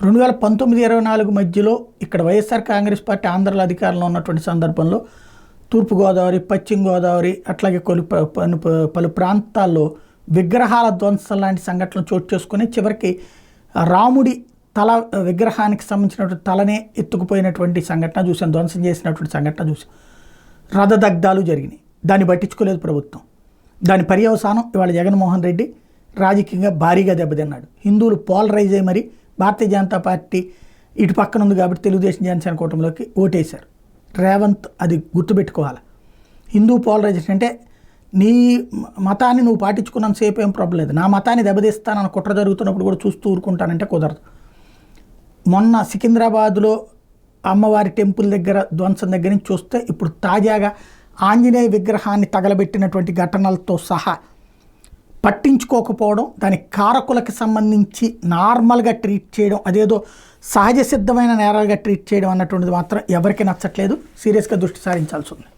2019-24 మధ్యలో ఇక్కడ వైఎస్ఆర్ కాంగ్రెస్ పార్టీ ఆంధ్రలో అధికారంలో ఉన్నటువంటి సందర్భంలో తూర్పుగోదావరి, పశ్చిమ గోదావరి అట్లాగే పలు ప్రాంతాల్లో విగ్రహాల ధ్వంసం లాంటి సంఘటనలు చోటు చేసుకుని చివరికి రాముడి తల విగ్రహానికి సంబంధించినటువంటి తలనే ఎత్తుకుపోయినటువంటి సంఘటన చూసాం, ధ్వంసం చేసినటువంటి సంఘటన చూసాం. రథదగ్ధాలు జరిగినాయి. దాన్ని పట్టించుకోలేదు ప్రభుత్వం. దాని పర్యవసానం ఇవాళ జగన్మోహన్ రెడ్డి రాజకీయంగా భారీగా దెబ్బతిన్నాడు. హిందువులు పోలరైజ్ అయ్యి మరి భారతీయ జనతా పార్టీ ఇటు పక్కన ఉంది కాబట్టి తెలుగుదేశం జనసేన కూటమిలోకి ఓటేశారు. రేవంత్ అది గుర్తుపెట్టుకోవాలి. హిందూ పోలరైజేషన్ అంటే నీ మతాన్ని నువ్వు పాటించుకున్నంతసేపు ఏం ప్రాబ్లం లేదు, నా మతాన్ని దెబ్బతీస్తానని కుట్ర జరుగుతున్నప్పుడు కూడా చూస్తూ ఊరుకుంటానంటే కుదరదు. మొన్న సికింద్రాబాద్లో అమ్మవారి టెంపుల్ దగ్గర ధ్వంసం దగ్గర నుంచి చూస్తే ఇప్పుడు తాజాగా ఆంజనేయ విగ్రహాన్ని తగలబెట్టినటువంటి ఘటనలతో సహా పట్టించుకోకపోవడం, దాని కారకులకి సంబంధించి నార్మల్గా ట్రీట్ చేయడం, అదేదో సహజ సిద్ధమైన నేరాలుగా ట్రీట్ చేయడం అన్నటువంటిది మాత్రం ఎవరికి నచ్చట్లేదు. సీరియస్గా దృష్టి సారించాల్సి ఉంది.